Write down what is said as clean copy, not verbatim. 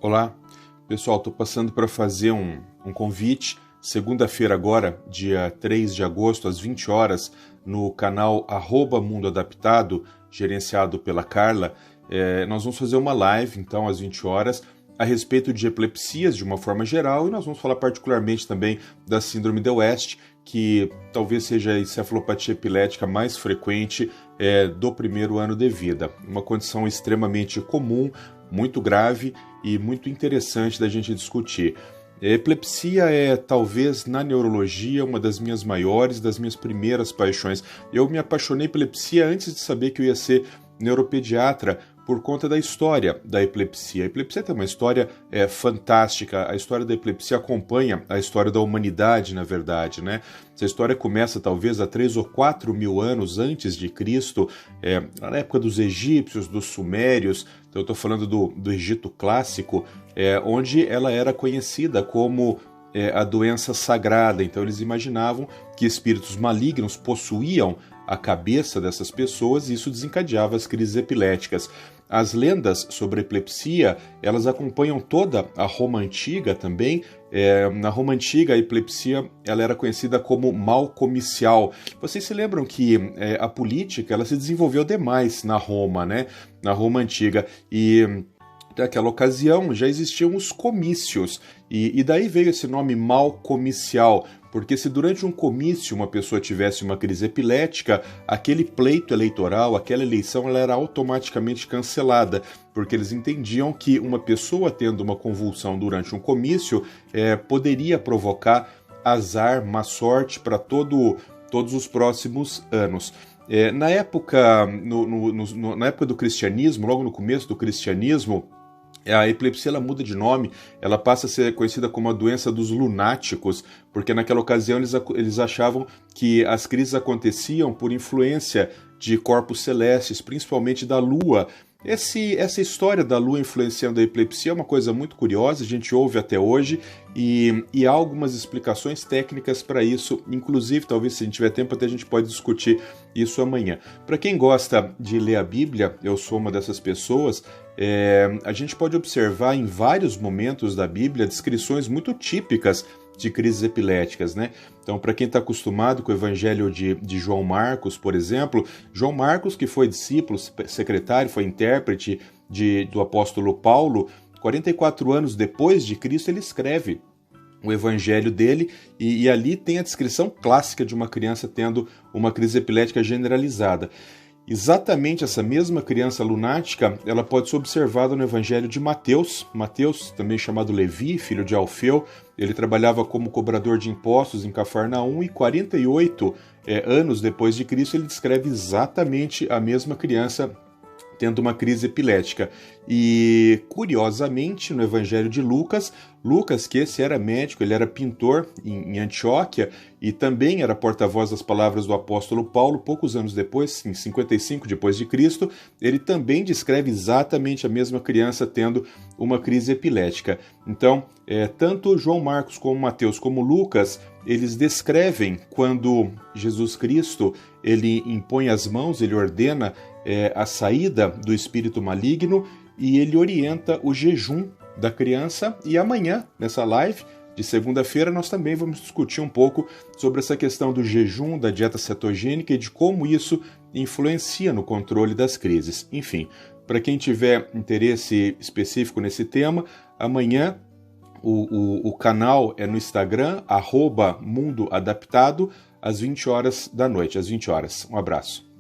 Olá, pessoal, estou passando para fazer um convite. Segunda-feira agora, dia 3 de agosto, às 20 horas, no canal @Mundo Adaptado, gerenciado pela Carla, nós vamos fazer uma live, então, às 20 horas, a respeito de epilepsias de uma forma geral, e nós vamos falar particularmente também da síndrome de West, que talvez seja a encefalopatia epilética mais frequente do primeiro ano de vida. Uma condição extremamente comum, muito grave e muito interessante da gente discutir. A epilepsia é, talvez, na neurologia, uma das minhas maiores, das minhas primeiras paixões. Eu me apaixonei por epilepsia antes de saber que eu ia ser neuropediatra, por conta da história da epilepsia. A epilepsia tem uma história fantástica. A história da epilepsia acompanha a história da humanidade, na verdade, né? Essa história começa talvez há 3 ou 4 mil anos antes de Cristo, na época dos egípcios, dos sumérios. Então eu estou falando do Egito clássico, onde ela era conhecida como a doença sagrada. Então eles imaginavam que espíritos malignos possuíam a cabeça dessas pessoas e isso desencadeava as crises epiléticas. As lendas sobre a epilepsia, elas acompanham toda a Roma Antiga também. Na Roma Antiga, a epilepsia ela era conhecida como mal comicial. Vocês se lembram que a política ela se desenvolveu demais na Roma, né? Na Roma Antiga. E naquela ocasião já existiam os comícios. E daí veio esse nome mal comicial, porque se durante um comício uma pessoa tivesse uma crise epilética, aquele pleito eleitoral, aquela eleição, ela era automaticamente cancelada, porque eles entendiam que uma pessoa tendo uma convulsão durante um comício poderia provocar azar, má sorte para todos os próximos anos. Na época do cristianismo, logo no começo do cristianismo, a epilepsia ela muda de nome, ela passa a ser conhecida como a doença dos lunáticos, porque naquela ocasião eles achavam que as crises aconteciam por influência de corpos celestes, principalmente da Lua. Essa história da Lua influenciando a epilepsia é uma coisa muito curiosa, a gente ouve até hoje, e há algumas explicações técnicas para isso, inclusive, talvez se a gente tiver tempo, até a gente pode discutir isso amanhã. Para quem gosta de ler a Bíblia, eu sou uma dessas pessoas, a gente pode observar em vários momentos da Bíblia descrições muito típicas de crises epiléticas, né? Então, para quem está acostumado com o evangelho de João Marcos, por exemplo, João Marcos, que foi discípulo, secretário, foi intérprete do apóstolo Paulo, 44 anos depois de Cristo, ele escreve o evangelho dele e ali tem a descrição clássica de uma criança tendo uma crise epilética generalizada. Exatamente essa mesma criança lunática, ela pode ser observada no evangelho de Mateus. Mateus, também chamado Levi, filho de Alfeu, ele trabalhava como cobrador de impostos em Cafarnaum e 48 anos depois de Cristo ele descreve exatamente a mesma criança tendo uma crise epilética. E, curiosamente, no evangelho de Lucas, que esse era médico, ele era pintor em Antioquia e também era porta-voz das palavras do apóstolo Paulo, poucos anos depois, em 55 depois de Cristo, ele também descreve exatamente a mesma criança tendo uma crise epilética. Então, tanto João Marcos como Mateus como Lucas, eles descrevem quando Jesus Cristo ele impõe as mãos, ele ordena a saída do espírito maligno e ele orienta o jejum da criança. E amanhã, nessa live de segunda-feira, nós também vamos discutir um pouco sobre essa questão do jejum, da dieta cetogênica e de como isso influencia no controle das crises. Enfim, para quem tiver interesse específico nesse tema, amanhã o canal é no Instagram, @Mundo Adaptado, às 20 horas da noite, às 20 horas. Um abraço.